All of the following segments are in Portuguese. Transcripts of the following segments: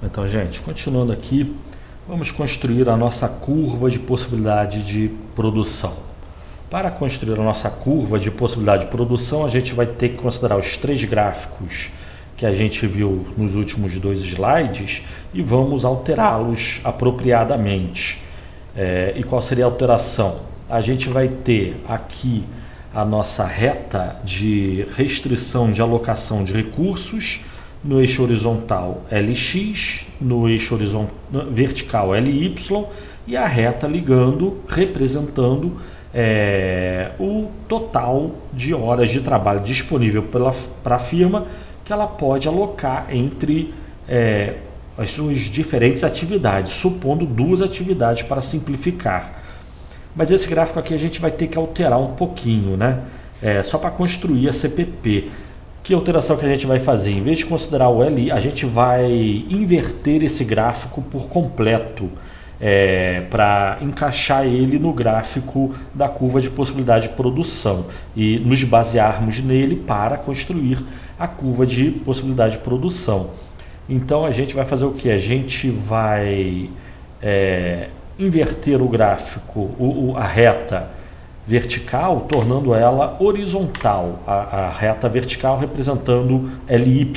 Então, gente, continuando aqui, vamos construir a nossa curva de possibilidade de produção. Para construir a nossa curva de possibilidade de produção, a gente vai ter que considerar os três gráficos que a gente viu nos últimos dois slides e vamos alterá-los apropriadamente. E qual seria a alteração? A gente vai ter aqui a nossa reta de restrição de alocação de recursos no eixo horizontal LX, no eixo vertical LY e a reta ligando, representando o total de horas de trabalho disponível para a firma que ela pode alocar entre as suas diferentes atividades, supondo duas atividades para simplificar. Mas esse gráfico aqui a gente vai ter que alterar um pouquinho, né? Só para construir a CPP. Que alteração que a gente vai fazer? Em vez de considerar o LI, a gente vai inverter esse gráfico por completo para encaixar ele no gráfico da curva de possibilidade de produção e nos basearmos nele para construir a curva de possibilidade de produção. Então a gente vai fazer o que? A gente vai inverter o gráfico, a reta vertical, tornando ela horizontal, a reta vertical representando LY.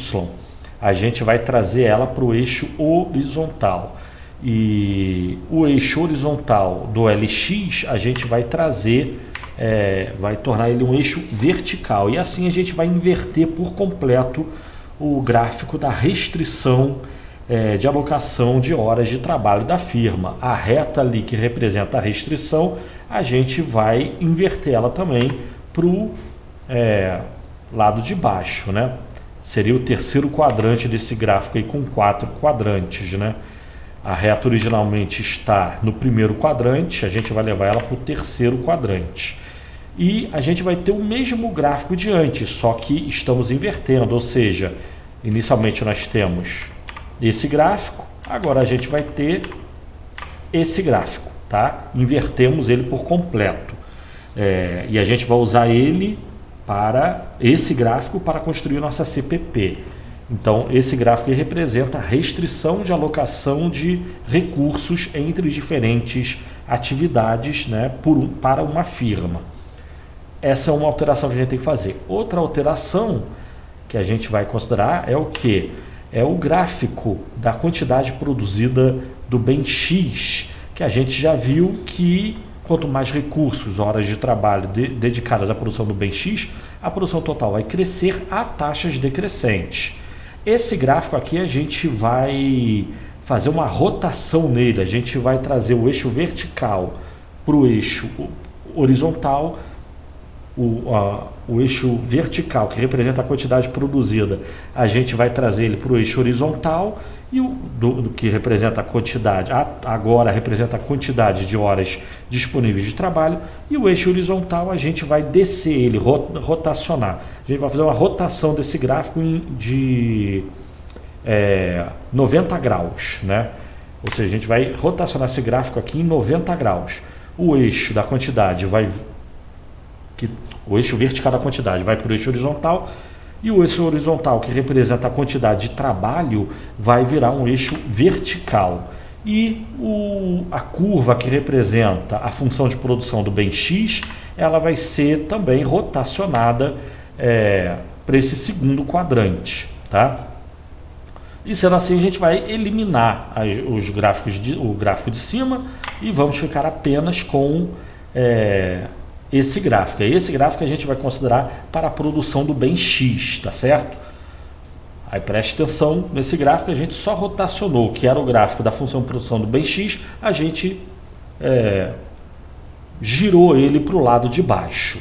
A gente vai trazer ela para o eixo horizontal. E o eixo horizontal do LX a gente vai trazer, vai tornar ele um eixo vertical. E assim a gente vai inverter por completo o gráfico da restrição de alocação de horas de trabalho da firma. A reta ali que representa a restrição, a gente vai inverter ela também para o lado de baixo, né? Seria o terceiro quadrante desse gráfico aí com 4 quadrantes, né? A reta originalmente está no primeiro quadrante, a gente vai levar ela para o terceiro quadrante. E a gente vai ter o mesmo gráfico de antes, só que estamos invertendo, ou seja, inicialmente nós temos esse gráfico, agora a gente vai ter esse gráfico, tá? Invertemos ele por completo. E a gente vai usar esse gráfico para construir nossa CPP. Então, esse gráfico representa a restrição de alocação de recursos entre diferentes atividades, né, para uma firma. Essa é uma alteração que a gente tem que fazer. Outra alteração que a gente vai considerar é o quê? É o gráfico da quantidade produzida do bem X, que a gente já viu que quanto mais recursos, horas de trabalho dedicadas à produção do bem X, a produção total vai crescer a taxas decrescentes. Esse gráfico aqui a gente vai fazer uma rotação nele, a gente vai trazer o eixo vertical para o eixo horizontal, o eixo vertical que representa a quantidade produzida, a gente vai trazer ele para o eixo horizontal e do que representa a quantidade, agora representa a quantidade de horas disponíveis de trabalho, e o eixo horizontal a gente vai descer ele, rotacionar. A gente vai fazer uma rotação desse gráfico de 90 graus, né? Ou seja, a gente vai rotacionar esse gráfico aqui em 90 graus. O eixo da quantidade o eixo vertical da quantidade vai para o eixo horizontal, e o eixo horizontal, que representa a quantidade de trabalho, vai virar um eixo vertical. E a curva que representa a função de produção do bem X, ela vai ser também rotacionada para esse segundo quadrante, tá? E sendo assim, a gente vai eliminar o gráfico de cima e vamos ficar apenas com esse gráfico. Esse gráfico a gente vai considerar para a produção do bem X, tá certo? Aí preste atenção, nesse gráfico a gente só rotacionou, que era o gráfico da função de produção do bem X, a gente girou ele para o lado de baixo.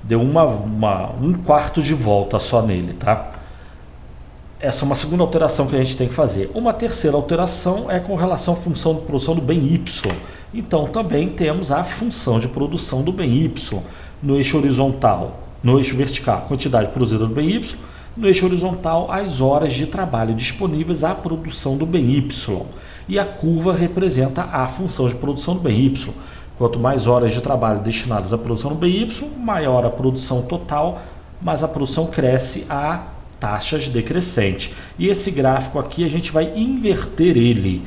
Deu um quarto de volta só nele, tá? Essa é uma segunda alteração que a gente tem que fazer. Uma terceira alteração é com relação à função de produção do bem Y. Então, também temos a função de produção do bem Y no eixo horizontal, no eixo vertical, a quantidade produzida do bem Y, no eixo horizontal, as horas de trabalho disponíveis à produção do bem Y. E a curva representa a função de produção do bem Y. Quanto mais horas de trabalho destinadas à produção do bem Y, maior a produção total, mas a produção cresce a taxas decrescentes. E esse gráfico aqui a gente vai inverter ele.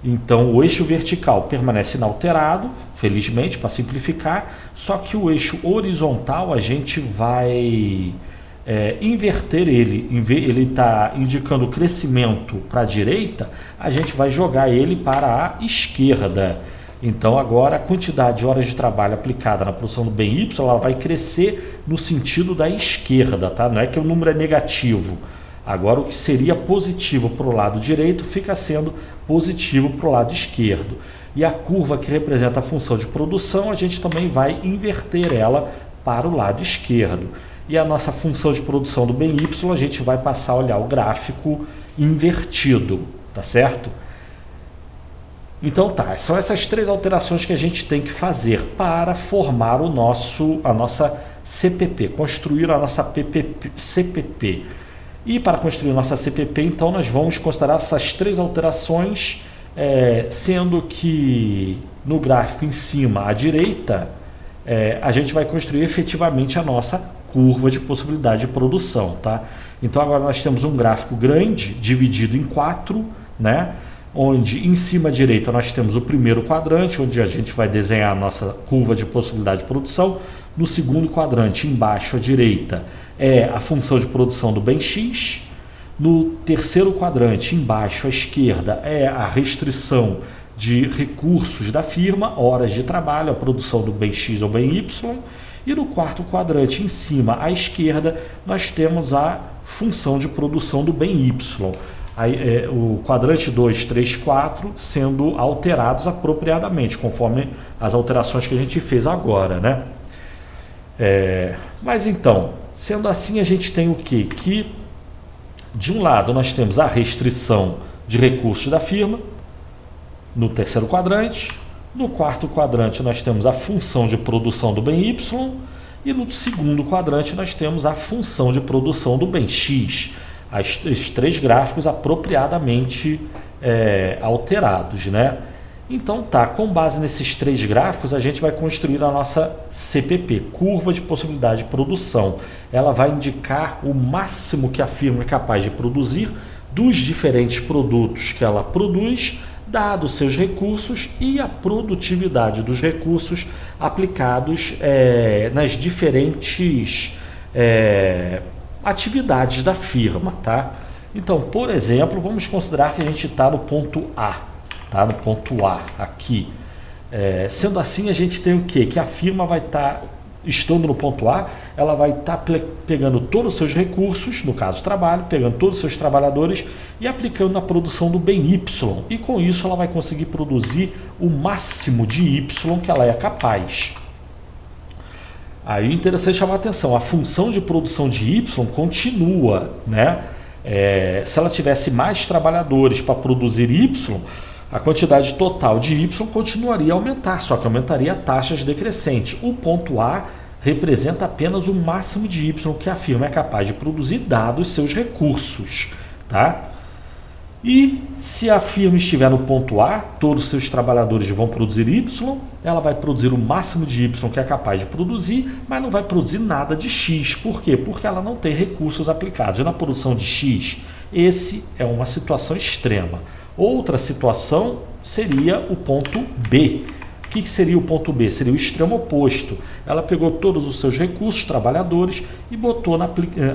Então o eixo vertical permanece inalterado, felizmente, para simplificar, só que o eixo horizontal a gente vai inverter ele. Ele está indicando crescimento para a direita, a gente vai jogar ele para a esquerda. Então agora a quantidade de horas de trabalho aplicada na produção do bem Y ela vai crescer no sentido da esquerda, tá? Não é que o número é negativo. Agora o que seria positivo para o lado direito fica sendo positivo para o lado esquerdo. E a curva que representa a função de produção, a gente também vai inverter ela para o lado esquerdo. E a nossa função de produção do bem Y, a gente vai passar a olhar o gráfico invertido, tá certo? Então tá, são essas três alterações que a gente tem que fazer para formar a nossa CPP, construir a nossa CPP. E para construir a nossa CPP, então, nós vamos considerar essas três alterações, sendo que no gráfico em cima, à direita, a gente vai construir efetivamente a nossa curva de possibilidade de produção. Tá? Então agora nós temos um gráfico grande, dividido em 4, né? Onde em cima à direita nós temos o primeiro quadrante, onde a gente vai desenhar a nossa curva de possibilidade de produção. No segundo quadrante, embaixo à direita, é a função de produção do bem X. No terceiro quadrante, embaixo à esquerda, é a restrição de recursos da firma, horas de trabalho, a produção do bem X ou bem Y. E no quarto quadrante, em cima à esquerda, nós temos a função de produção do bem Y. Aí, o quadrante 2, 3, 4 sendo alterados apropriadamente, conforme as alterações que a gente fez agora, né? Mas então, sendo assim, a gente tem o quê? Que de um lado nós temos a restrição de recursos da firma, no terceiro quadrante. No quarto quadrante nós temos a função de produção do bem Y. E no segundo quadrante nós temos a função de produção do bem X. Os três gráficos apropriadamente alterados, né? Então tá, com base nesses três gráficos a gente vai construir a nossa CPP, curva de possibilidade de produção. Ela vai indicar o máximo que a firma é capaz de produzir dos diferentes produtos que ela produz, dados seus recursos e a produtividade dos recursos aplicados nas diferentes atividades da firma, tá? Então, por exemplo, vamos considerar que a gente está no ponto A, tá? No ponto A aqui. Sendo assim, a gente tem o quê? Que a firma vai estar, estando no ponto A, ela vai estar pegando todos os seus recursos, no caso trabalho, pegando todos os seus trabalhadores e aplicando na produção do bem Y. E com isso ela vai conseguir produzir o máximo de Y que ela é capaz. Aí é interessante chamar a atenção, a função de produção de Y continua, né? Se ela tivesse mais trabalhadores para produzir Y, a quantidade total de Y continuaria a aumentar, só que aumentaria taxas decrescentes. O ponto A representa apenas o máximo de Y que a firma é capaz de produzir, dados seus recursos, tá? E se a firma estiver no ponto A, todos os seus trabalhadores vão produzir Y, ela vai produzir o máximo de Y que é capaz de produzir, mas não vai produzir nada de X. Por quê? Porque ela não tem recursos aplicados. E na produção de X, esse é uma situação extrema. Outra situação seria o ponto B. O que seria o ponto B? Seria o extremo oposto. Ela pegou todos os seus recursos, trabalhadores, e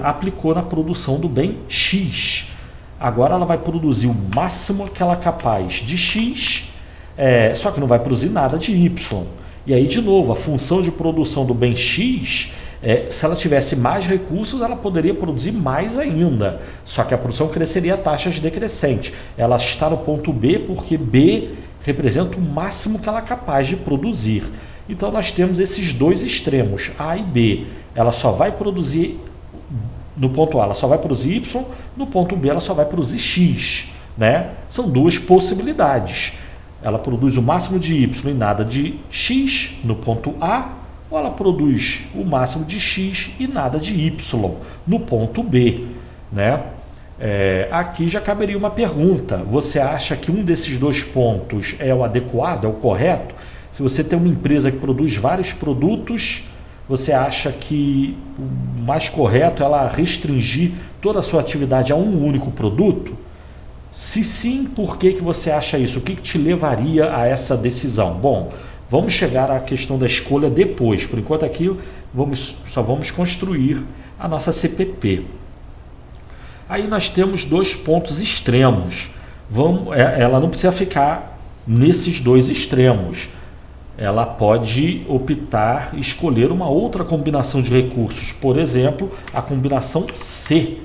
aplicou na produção do bem X. Agora ela vai produzir o máximo que ela é capaz de X, só que não vai produzir nada de Y. E aí, de novo, a função de produção do bem X, se ela tivesse mais recursos, ela poderia produzir mais ainda. Só que a produção cresceria a taxas decrescentes. Ela está no ponto B porque B representa o máximo que ela é capaz de produzir. Então nós temos esses dois extremos, A e B. Ela só vai produzir... No ponto A ela só vai produzir Y, no ponto B ela só vai produzir X, né? São duas possibilidades. Ela produz o máximo de Y e nada de X no ponto A, ou ela produz o máximo de X e nada de Y no ponto B, né? Aqui já caberia uma pergunta. Você acha que um desses dois pontos é o adequado, é o correto? Se você tem uma empresa que produz vários produtos, Você acha que o mais correto é ela restringir toda a sua atividade a um único produto? Se sim, por que você acha isso? O que te levaria a essa decisão? Bom, vamos chegar à questão da escolha depois. Por enquanto aqui só vamos construir a nossa CPP. Aí nós temos dois pontos extremos. Ela não precisa ficar nesses dois extremos. Ela pode optar, escolher uma outra combinação de recursos. Por exemplo, a combinação C.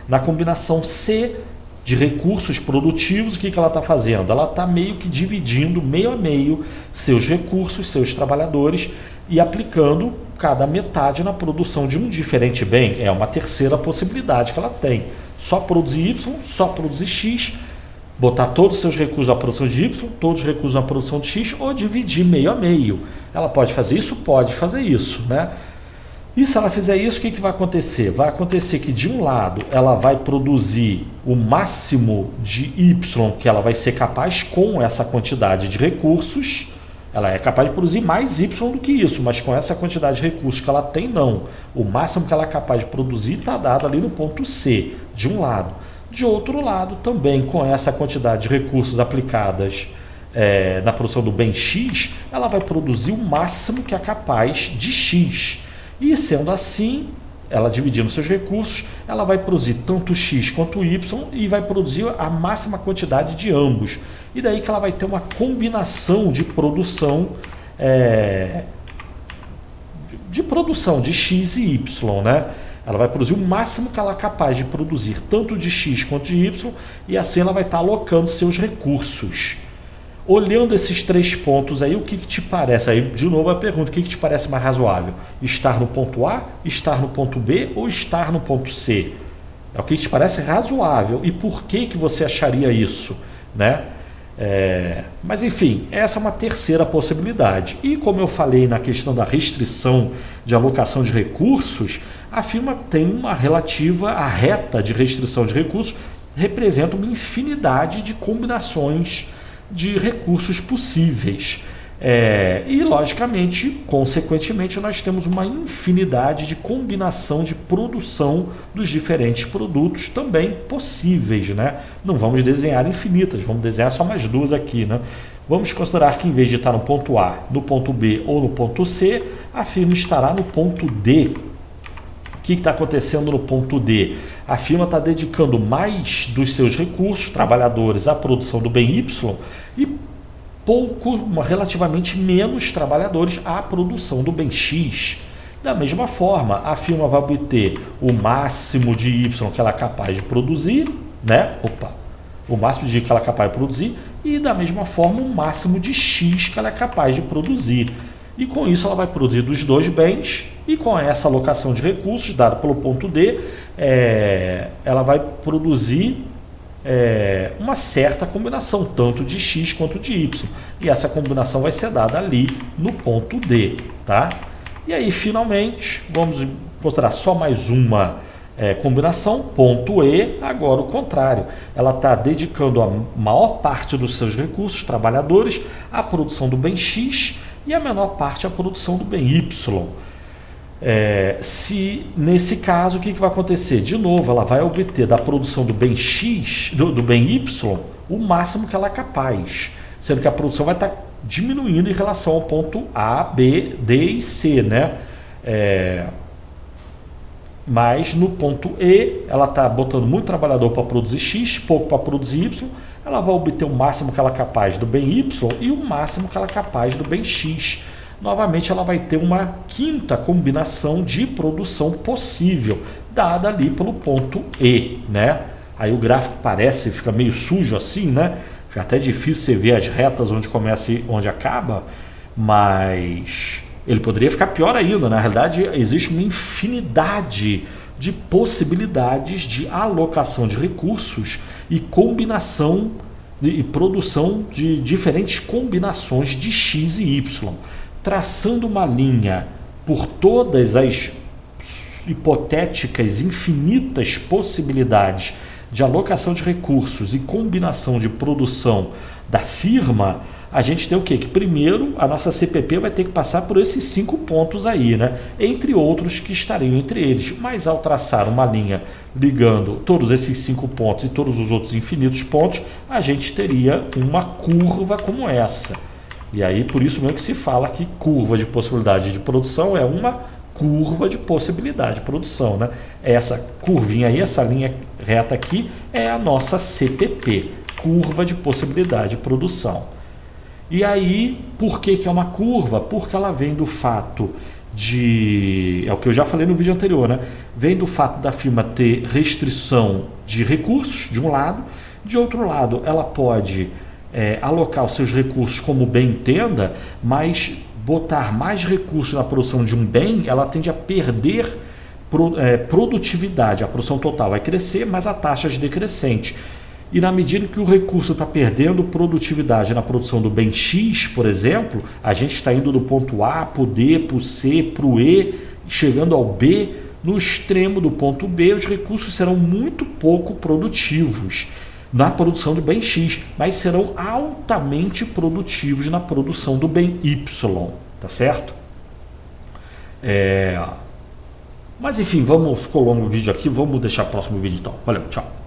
Na combinação C de recursos produtivos, o que ela está fazendo? Ela está meio que dividindo meio a meio seus recursos, seus trabalhadores e aplicando cada metade na produção de um diferente bem. É uma terceira possibilidade que ela tem. Só produzir Y, só produzir X, botar todos os seus recursos na produção de Y, todos os recursos na produção de X, ou dividir meio a meio. Ela pode fazer isso? Pode fazer isso, né? E se ela fizer isso, o que vai acontecer? Vai acontecer que, de um lado, ela vai produzir o máximo de Y que ela vai ser capaz com essa quantidade de recursos. Ela é capaz de produzir mais Y do que isso, mas com essa quantidade de recursos que ela tem, não. O máximo que ela é capaz de produzir está dado ali no ponto C, de um lado. De outro lado, também com essa quantidade de recursos aplicadas na produção do bem X, ela vai produzir o máximo que é capaz de X. E sendo assim, ela dividindo seus recursos, ela vai produzir tanto X quanto Y e vai produzir a máxima quantidade de ambos. E daí que ela vai ter uma combinação de produção de X e Y, né? Ela vai produzir o máximo que ela é capaz de produzir, tanto de X quanto de Y, e assim ela vai estar alocando seus recursos. Olhando esses três pontos aí, o que te parece? Aí, de novo, a pergunta: o que te parece mais razoável? Estar no ponto A, estar no ponto B ou estar no ponto C? É o que te parece razoável. E por que você acharia isso, né? Mas, enfim, essa é uma terceira possibilidade. E como eu falei na questão da restrição de alocação de recursos, a firma tem uma relativa à reta de restrição de recursos, representa uma infinidade de combinações de recursos possíveis. E, logicamente, consequentemente, nós temos uma infinidade de combinação de produção dos diferentes produtos também possíveis, né? Não vamos desenhar infinitas, vamos desenhar só mais duas aqui, né? Vamos considerar que, em vez de estar no ponto A, no ponto B ou no ponto C, a firma estará no ponto D. O que está acontecendo no ponto D? A firma está dedicando mais dos seus recursos, trabalhadores, à produção do bem Y e relativamente menos trabalhadores à produção do bem X. Da mesma forma, a firma vai obter o máximo de Y que ela é capaz de produzir, né? O máximo de que ela é capaz de produzir e, da mesma forma, o máximo de X que ela é capaz de produzir. E com isso ela vai produzir dos dois bens, e com essa alocação de recursos dada pelo ponto D, ela vai produzir uma certa combinação, tanto de X quanto de Y. E essa combinação vai ser dada ali no ponto D, tá? E aí, finalmente, vamos considerar só mais uma combinação, ponto E, agora o contrário. Ela está dedicando a maior parte dos seus recursos, trabalhadores, à produção do bem X e a menor parte à produção do bem Y. Se nesse caso, o que vai acontecer? De novo, ela vai obter da produção do bem X, do bem Y, o máximo que ela é capaz, sendo que a produção vai estar diminuindo em relação ao ponto A, B, D e C, né? Mas no ponto E, ela está botando muito trabalhador para produzir X, pouco para produzir Y, ela vai obter o máximo que ela é capaz do bem Y e o máximo que ela é capaz do bem X. Novamente, ela vai ter uma quinta combinação de produção possível, dada ali pelo ponto E, né? Aí o gráfico fica meio sujo assim, né? Fica até difícil você ver as retas onde começa e onde acaba, mas ele poderia ficar pior ainda. Na realidade, existe uma infinidade de possibilidades de alocação de recursos e combinação e produção de diferentes combinações de X e Y. Traçando uma linha por todas as hipotéticas infinitas possibilidades de alocação de recursos e combinação de produção da firma, a gente tem o quê? Que primeiro a nossa CPP vai ter que passar por esses 5 pontos aí, né? Entre outros que estariam entre eles. Mas ao traçar uma linha ligando todos esses 5 pontos e todos os outros infinitos pontos, a gente teria uma curva como essa. E aí por isso mesmo que se fala que curva de possibilidade de produção é uma curva de possibilidade de produção, né? Essa curvinha aí, essa linha reta aqui é a nossa CPP, curva de possibilidade de produção. E aí, por que que é uma curva? Porque ela vem do fato de... é o que eu já falei no vídeo anterior, né? Vem do fato da firma ter restrição de recursos, de um lado. De outro lado, ela pode alocar os seus recursos como bem entenda, mas botar mais recursos na produção de um bem, ela tende a perder produtividade. A produção total vai crescer, mas a taxa é decrescente. E na medida que o recurso está perdendo produtividade na produção do bem X, por exemplo, a gente está indo do ponto A para o D, para o C, para o E, chegando ao B, no extremo do ponto B, os recursos serão muito pouco produtivos na produção do bem X, mas serão altamente produtivos na produção do bem Y, tá certo? Mas enfim, ficou longo o vídeo aqui, vamos deixar o próximo vídeo então. Valeu, tchau!